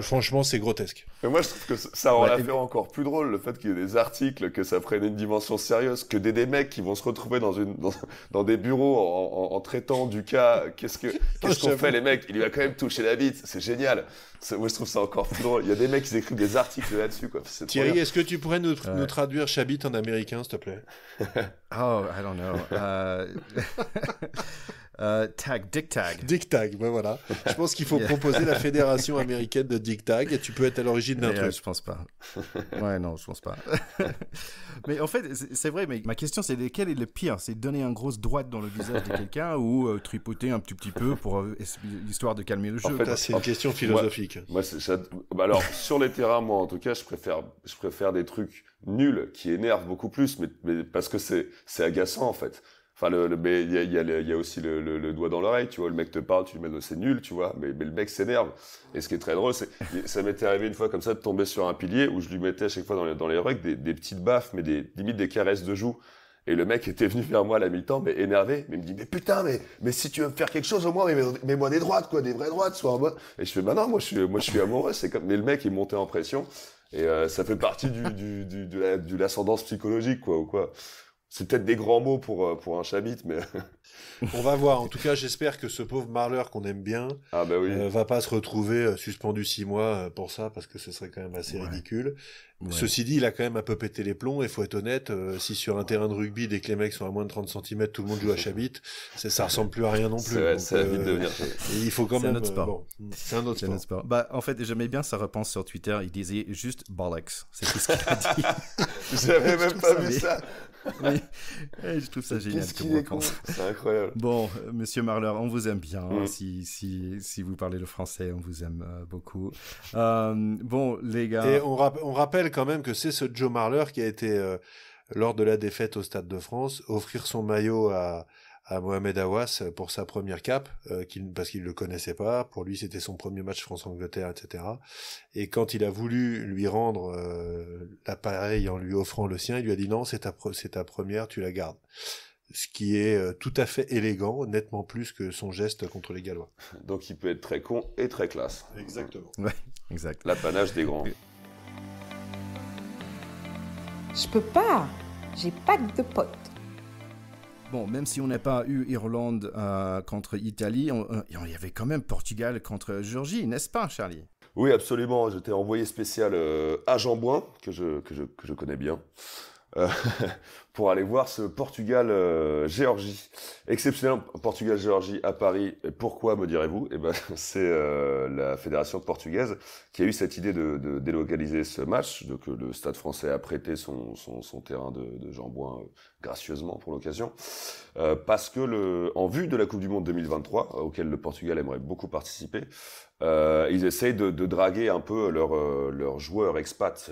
franchement, c'est grotesque. Mais moi, je trouve que ça rend l'affaire encore plus drôle, le fait qu'il y ait des articles, que ça prenne une dimension sérieuse, que des mecs qui vont se retrouver dans des bureaux en traitant du cas. Qu'est-ce qu'on fait, les mecs? Il lui a quand même touché la bite. C'est génial. Moi, je trouve ça encore plus drôle. Il y a des mecs qui écrivent des articles là-dessus, quoi. Thierry, est-ce que tu pourrais nous traduire chabit en américain, s'il te plaît? Oh, I don't know. Dick Tag. Dick Tag, ben voilà. Je pense qu'il faut proposer la fédération américaine de Dick Tag et tu peux être à l'origine d'un truc. Je pense pas. Ouais, non, je pense pas. Mais en fait, c'est vrai, mais ma question c'est lequel est le pire? C'est donner une grosse droite dans le visage de quelqu'un ou tripoter un petit peu pour l'histoire de calmer le jeu? En fait, c'est une question philosophique. Moi, alors, sur les terrains, moi, en tout cas, je préfère des trucs nuls qui énervent beaucoup plus, mais parce que c'est agaçant, en fait. Enfin, mais il y a aussi le doigt dans l'oreille, tu vois. Le mec te parle, tu lui mets, c'est nul, tu vois. Mais le mec s'énerve. Et ce qui est très drôle, ça m'était arrivé une fois comme ça de tomber sur un pilier où je lui mettais à chaque fois dans les rugs des petites baffes, mais limite des caresses de joue. Et le mec était venu vers moi à la mi-temps, mais énervé. Mais il me dit, mais putain, mais si tu veux me faire quelque chose, au moins, mets-moi des droites, quoi, des vraies droites, sois en mode. Et je fais, bah non, moi je suis amoureux, c'est comme, mais le mec, il montait en pression. Et, ça fait partie de l'ascendance psychologique, quoi, ou quoi. C'est peut-être des grands mots pour un Chabit, mais... On va voir. En tout cas, j'espère que ce pauvre Marler qu'on aime bien va pas se retrouver suspendu 6 mois pour ça, parce que ce serait quand même assez ridicule. Ouais. Ceci dit, il a quand même un peu pété les plombs, et faut être honnête, si sur un terrain de rugby, dès que les mecs sont à moins de 30 cm, tout le monde joue à Chabit, ça ressemble plus à rien non plus. Ça va vite devenir... Et il faut quand même... C'est un autre sport. C'est un autre sport. Bah, en fait, j'aimais bien sa réponse sur Twitter, il disait juste bollocks. C'est tout ce qu'il a dit. J'avais même pas vu ça. Oui, et je trouve ça génial. C'est incroyable. Bon, monsieur Marler, on vous aime bien. Si vous parlez le français, on vous aime beaucoup. Bon, les gars. Et on rappelle quand même que c'est ce Joe Marler qui a été, lors de la défaite au Stade de France, offrir son maillot à Mohamed Aouas pour sa première cape, parce qu'il le connaissait pas. Pour lui, c'était son premier match France-Angleterre, etc. Et quand il a voulu lui rendre l'appareil en lui offrant le sien, il lui a dit non, c'est ta première, tu la gardes. Ce qui est tout à fait élégant, nettement plus que son geste contre les Gallois. Donc il peut être très con et très classe. Exactement. Ouais, exact. L'apanage des grands. Je peux pas, j'ai pas de potes. Bon, même si on n'a pas eu Irlande contre Italie, il y avait quand même Portugal contre Géorgie, n'est-ce pas, Charlie? Oui, absolument. J'étais envoyé spécial à Jean-Bouin, que je connais bien, pour aller voir ce Portugal-Géorgie. Exceptionnel Portugal-Géorgie à Paris. Et pourquoi, me direz-vous? Eh ben, c'est la fédération portugaise qui a eu cette idée de délocaliser ce match. Donc le Stade français a prêté son terrain de Jean-Bouin gracieusement pour l'occasion. Parce que en vue de la Coupe du Monde 2023, auquel le Portugal aimerait beaucoup participer, ils essayent de draguer un peu leurs joueurs expats,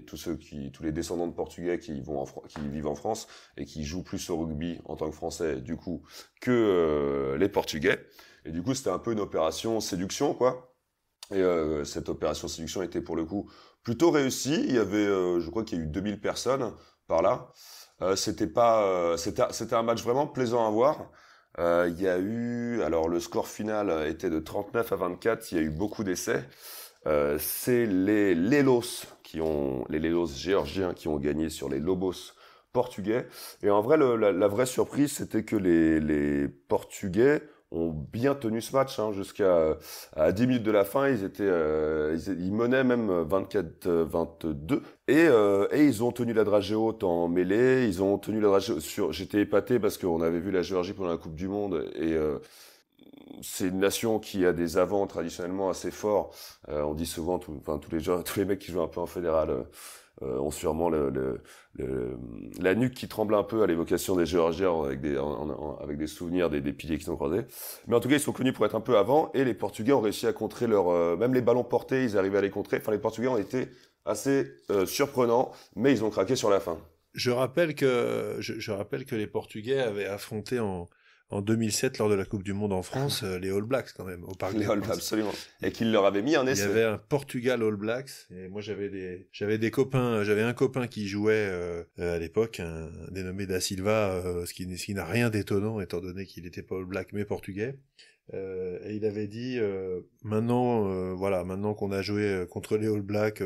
tous les descendants de Portugais qui vivent en France et qui jouent plus au rugby en tant que Français, du coup, que les Portugais. Et du coup, c'était un peu une opération séduction, quoi. Et cette opération séduction était pour le coup plutôt réussie. Il y avait, je crois qu'il y a eu 2000 personnes par là. C'était un match vraiment plaisant à voir. Il y a eu, alors le score final était de 39 à 24, il y a eu beaucoup d'essais. C'est les Lelos géorgiens qui ont gagné sur les Lobos portugais. Et en vrai, la vraie surprise, c'était que les Portugais ont bien tenu ce match, hein, jusqu'à 10 minutes de la fin. Ils menaient même 24-22. Et ils ont tenu la dragée haute en mêlée. Ils ont tenu la dragée j'étais épaté parce qu'on avait vu la Géorgie pendant la Coupe du Monde. Et c'est une nation qui a des avants traditionnellement assez forts. On dit souvent, tous les mecs qui jouent un peu en fédéral ont sûrement la nuque qui tremble un peu à l'évocation des Géorgiens avec des souvenirs des piliers qui sont croisés. Mais en tout cas, ils sont connus pour être un peu avant, et les Portugais ont réussi à contrer même les ballons portés, ils arrivaient à les contrer. Enfin, les Portugais ont été assez surprenants, mais ils ont craqué sur la fin. Je rappelle que les Portugais avaient affronté en 2007, lors de la Coupe du Monde en France, les All Blacks quand même, au Parc des Princes. Absolument. Et qu'ils leur avaient mis un essai. Il y avait un Portugal All Blacks, et moi j'avais des copains, j'avais un copain qui jouait à l'époque, un dénommé Da Silva, ce qui n'a rien d'étonnant étant donné qu'il n'était pas All Black mais portugais. Et il avait dit maintenant qu'on a joué contre les All Blacks,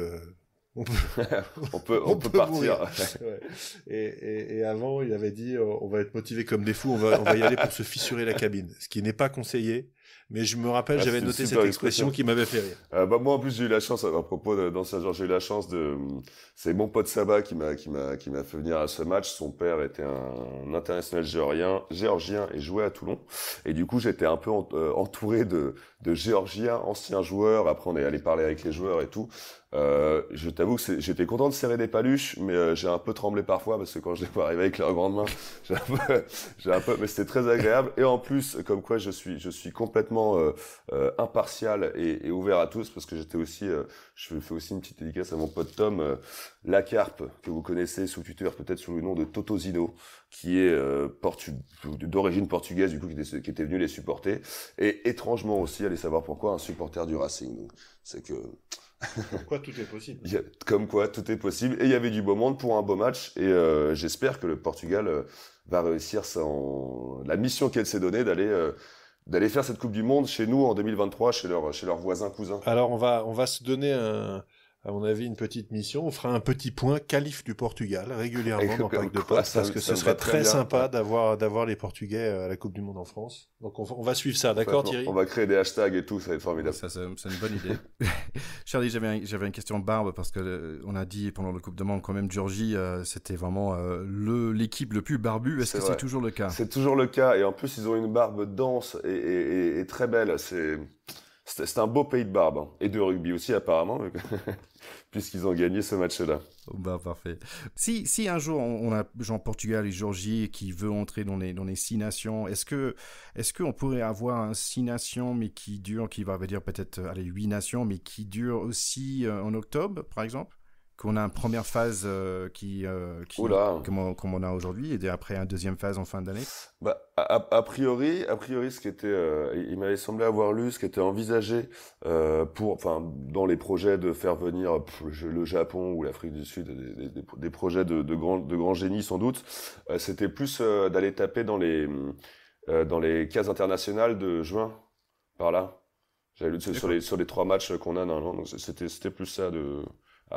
on peut partir. Ouais. Et avant, il avait dit on va être motivé comme des fous, on va y aller pour se fissurer la cabine, ce qui n'est pas conseillé. Mais je me rappelle, j'avais noté cette expression qui m'avait fait rire. Moi, en plus, j'ai eu la chance, à propos d'ancien joueur, j'ai eu la chance c'est mon pote Saba qui m'a fait venir à ce match. Son père était un international géorgien et jouait à Toulon. Et du coup, j'étais un peu entouré de Géorgiens, anciens joueurs. Après, on est allé parler avec les joueurs et tout. Je t'avoue que j'étais content de serrer des paluches, mais j'ai un peu tremblé parfois parce que quand je les vois arriver avec leurs grandes mains, mais c'était très agréable. Et en plus, comme quoi je suis complètement impartial et ouvert à tous, parce que je fais aussi une petite dédicace à mon pote Tom Lacarpe, que vous connaissez sous Twitter peut-être sous le nom de Totozino, qui est d'origine portugaise, du coup, qui était venu les supporter, et étrangement aussi, allez savoir pourquoi, un supporter du Racing. Donc, c'est que comme quoi tout est possible. Comme quoi tout est possible. Et il y avait du beau monde pour un beau match. Et j'espère que le Portugal va réussir la mission qu'elle s'est donnée d'aller faire cette Coupe du Monde chez nous en 2023, chez leurs voisins cousins. Alors on va se donner à mon avis, une petite mission. On fera un petit point qualif du Portugal régulièrement dans Pack de Potes, parce que ce serait très sympa d'avoir les Portugais à la Coupe du Monde en France. Donc on va suivre ça, d'accord Thierry ? On va créer des hashtags et tout, ça va être formidable. Ça, c'est une bonne idée. Charlie, j'avais une question barbe, parce qu'on a dit pendant la Coupe du Monde quand même, Géorgie, c'était vraiment l'équipe le plus barbue. Est-ce que c'est toujours le cas ? C'est toujours le cas, et en plus ils ont une barbe dense et très belle. C'est un beau pays de barbe, hein. Et de rugby aussi apparemment, puisqu'ils ont gagné ce match-là. Bah, parfait. Si un jour on a genre Portugal et Géorgie qui veut entrer dans les 6 nations, est-ce qu'on pourrait avoir un 6 nations mais qui va dire peut-être 8 nations, mais qui dure aussi en octobre par exemple, qu'on a une première phase comme on a aujourd'hui, et après une deuxième phase en fin d'année? Bah, a priori, ce qui était, il m'avait semblé avoir lu, ce qui était envisagé dans les projets de faire venir le Japon ou l'Afrique du Sud, des projets de grands génies sans doute, c'était plus d'aller taper dans les cases internationales de juin, par là. J'avais lu sur les 3 matchs qu'on a normalement, donc c'était plus ça de...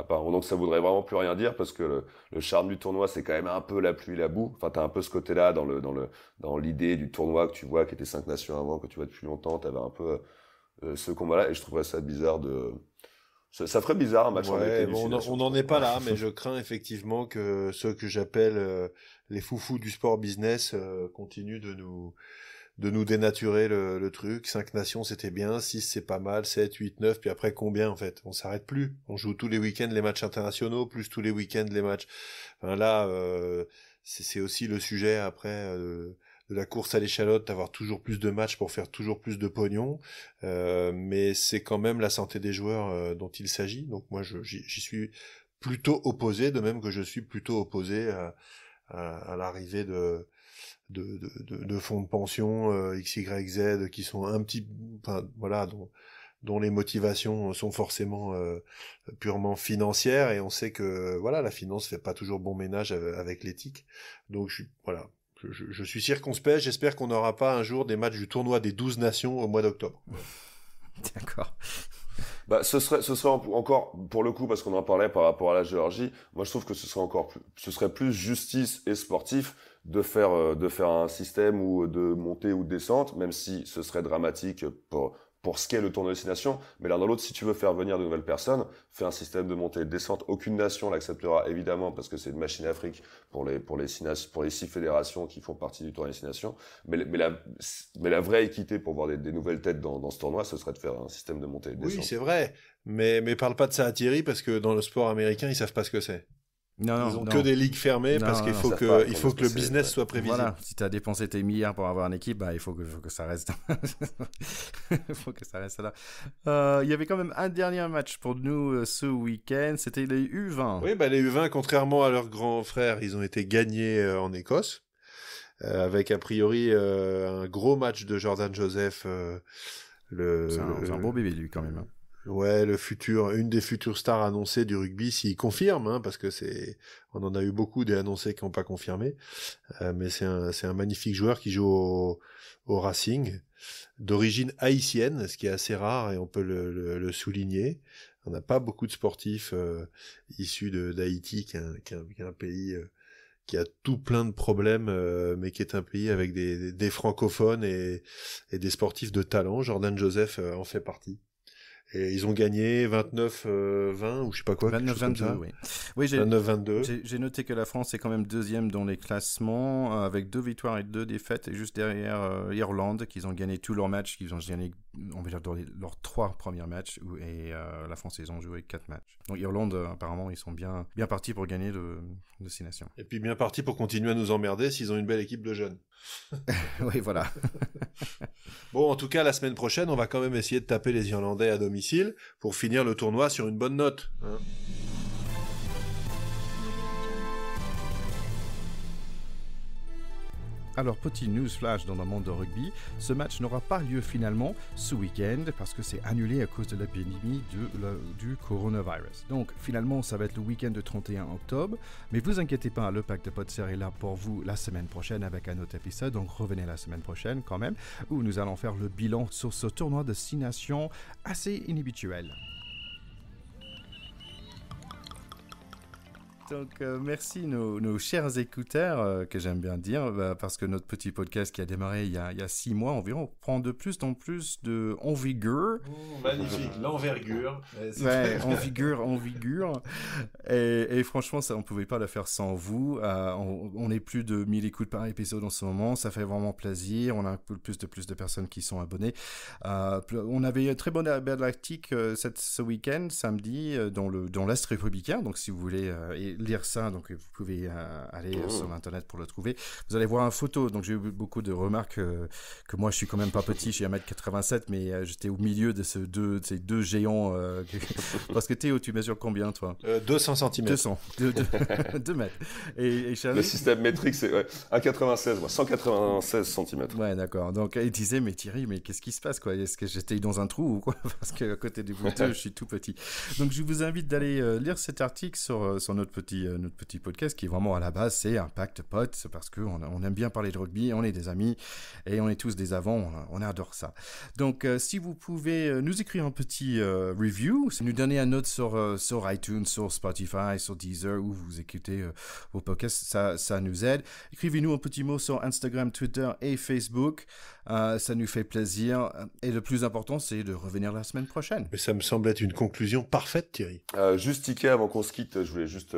Donc ça voudrait vraiment plus rien dire, parce que le charme du tournoi, c'est quand même un peu la pluie et la boue. Enfin, t'as un peu ce côté-là dans l'idée du tournoi que tu vois, qui était 5 nations avant, que tu vois depuis longtemps. T'avais un peu ce combat-là, et je trouverais ça bizarre ça ferait bizarre un match en été. On n'en est pas là, mais je crains effectivement que ceux que j'appelle les foufous du sport business continuent de nous dénaturer le truc. 5 nations, c'était bien, 6, c'est pas mal, 7, 8, 9, puis après combien, en fait? On s'arrête plus. On joue tous les week-ends les matchs internationaux, plus tous les week-ends les matchs... Enfin, là, c'est aussi le sujet, après, de la course à l'échalote, d'avoir toujours plus de matchs pour faire toujours plus de pognon. Mais c'est quand même la santé des joueurs dont il s'agit. Donc moi, j'y suis plutôt opposé, de même que je suis plutôt opposé à l'arrivée de fonds de pension XYZ qui sont dont les motivations sont forcément purement financières, et on sait que la finance fait pas toujours bon ménage avec l'éthique. Donc je suis circonspect. J'espère qu'on n'aura pas un jour des matchs du tournoi des 12 nations au mois d'octobre. D'accord. Bah, ce serait encore, pour le coup, parce qu'on en parlait par rapport à la Géorgie, moi je trouve que ce serait plus justice et sportif de faire un système ou de montée ou de descente, même si ce serait dramatique pour ce qu'est le tournoi de 6 nations. Mais l'un dans l'autre, si tu veux faire venir de nouvelles personnes, fais un système de montée et de descente. Aucune nation l'acceptera, évidemment, parce que c'est une machine Afrique pour les 6 fédérations qui font partie du tournoi des 6 nations. Mais la vraie équité pour voir des nouvelles têtes dans ce tournoi, ce serait de faire un système de montée et de descente. Oui, c'est vrai. Mais parle pas de ça à Thierry, parce que dans le sport américain, ils savent pas ce que c'est. Ils ont que des ligues fermées, parce qu'il faut que le business soit prévisible. Voilà, si tu as dépensé tes milliards pour avoir une équipe, il faut que ça reste. Il faut que ça reste là. Il y avait quand même un dernier match pour nous ce week-end, c'était les U20. Oui, les U20, contrairement à leurs grands frères, ils ont été gagnés en Écosse, avec a priori un gros match de Jordan Joseph. C'est un beau bébé, lui, quand même. Hein. Ouais, une des futures stars annoncées du rugby, s'il confirme, parce que on en a eu beaucoup des annoncés qui n'ont pas confirmé, mais c'est un magnifique joueur qui joue au Racing, d'origine haïtienne, ce qui est assez rare et on peut le souligner. On n'a pas beaucoup de sportifs issus d'Haïti, qui est un pays qui a tout plein de problèmes, mais qui est un pays avec des francophones et des sportifs de talent. Jordan Joseph en fait partie. Et ils ont gagné 29-20 ou je sais pas quoi. 29-22, oui. Oui, 29-22. J'ai noté que la France est quand même deuxième dans les classements, avec 2 victoires et 2 défaites, et juste derrière Irlande, qu'ils ont gagné tous leurs matchs, qu'ils ont gagné, on va dire, dans leurs 3 premiers matchs, et la France, ils ont joué 4 matchs. Donc Irlande, apparemment, ils sont bien partis pour gagner de 6 nations. Et puis bien partis pour continuer à nous emmerder s'ils ont une belle équipe de jeunes. Oui, voilà. Bon, en tout cas, la semaine prochaine, on va quand même essayer de taper les Irlandais à domicile pour finir le tournoi sur une bonne note. Hein. Alors, petit news flash dans le monde de rugby, ce match n'aura pas lieu finalement ce week-end parce que c'est annulé à cause de l'épidémie du coronavirus. Donc, finalement, ça va être le week-end de 31 octobre. Mais vous inquiétez pas, le Pack de Potes est là pour vous la semaine prochaine avec un autre épisode. Donc, revenez la semaine prochaine quand même, où nous allons faire le bilan sur ce tournoi de 6 nations assez inhabituel. Donc, merci nos chers écouteurs, que j'aime bien dire, parce que notre petit podcast qui a démarré il y a 6 mois environ prend de plus en plus de envergure. Magnifique, l'envergure. Ouais, envergure. Et franchement, ça, on ne pouvait pas le faire sans vous. On est plus de 1000 écoutes par épisode en ce moment. Ça fait vraiment plaisir. On a plus de personnes qui sont abonnées. On avait un très bon article ce week-end, samedi, dans l'Est républicain. Donc, si vous voulez lire ça, donc vous pouvez aller sur Internet pour le trouver. Vous allez voir une photo. Donc, j'ai eu beaucoup de remarques que moi, je suis quand même pas petit. J'ai 1m87, mais j'étais au milieu de ces deux géants. Parce que Théo, tu mesures combien, toi? 200 cm. 2 mètres. Et Charlie? Le système métrique, c'est 1,96, moi, 196 cm. Ouais, d'accord. Donc, il disait, mais Thierry, mais qu'est-ce qui se passe, quoi? Est-ce que j'étais dans un trou ou quoi? Parce qu'à côté de vous deux, je suis tout petit. Donc, je vous invite d'aller lire cet article sur notre petit podcast qui est vraiment à la base, c'est un pacte de potes. C'est parce qu'on aime bien parler de rugby, on est des amis et on est tous des avants. On adore ça. Donc, si vous pouvez nous écrire un petit review, nous donner une note sur iTunes, sur Spotify, sur Deezer, où vous écoutez vos podcasts, ça nous aide. Écrivez-nous un petit mot sur Instagram, Twitter et Facebook. Ça nous fait plaisir. Et le plus important, c'est de revenir la semaine prochaine. Mais ça me semble être une conclusion parfaite, Thierry. Juste ticket avant qu'on se quitte, je voulais juste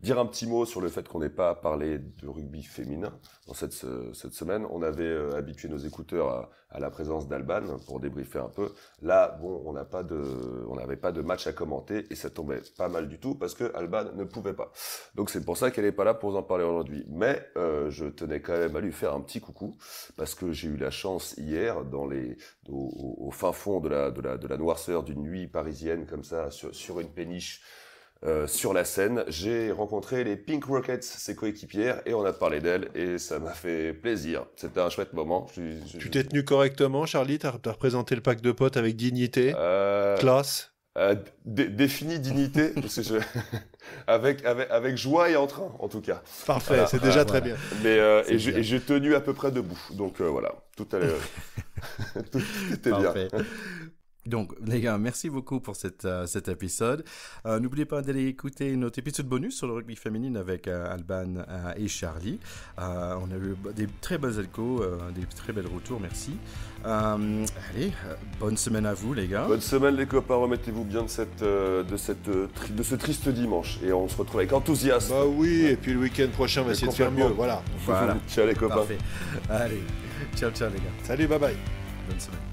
dire un petit mot sur le fait qu'on n'ait pas parlé de rugby féminin dans cette semaine. On avait habitué nos écouteurs à la présence d'Alban pour débriefer un peu. Là, bon, on n'avait pas de match à commenter et ça tombait pas mal du tout parce que Alban ne pouvait pas. Donc c'est pour ça qu'elle n'est pas là pour en parler aujourd'hui. Mais je tenais quand même à lui faire un petit coucou parce que j'ai eu la chance hier au fin fond de la noirceur d'une nuit parisienne comme ça sur une péniche. Sur la scène, j'ai rencontré les Pink Rockets, ses coéquipières, et on a parlé d'elles, et ça m'a fait plaisir. C'était un chouette moment. Tu t'es tenu correctement, Charlie? T'as représenté le pack de potes avec dignité, classe? Définie dignité, parce que avec joie et entrain, en tout cas. Parfait, voilà, c'est déjà très bien. Mais j'ai tenu à peu près debout, donc voilà, tout allait, tout était bien. Donc, les gars, merci beaucoup pour cet épisode. N'oubliez pas d'aller écouter notre épisode bonus sur le rugby féminin avec Alban et Charlie. On a eu des très belles échos, des très belles retours, merci. Allez, bonne semaine à vous, les gars. Bonne semaine, les copains. Remettez-vous bien de ce triste dimanche. Et on se retrouve avec enthousiasme. Bah oui, et puis le week-end prochain, on va essayer de faire mieux. Voilà. Ciao, les copains. Parfait. Allez, ciao, les gars. Salut, bye bye. Bonne semaine.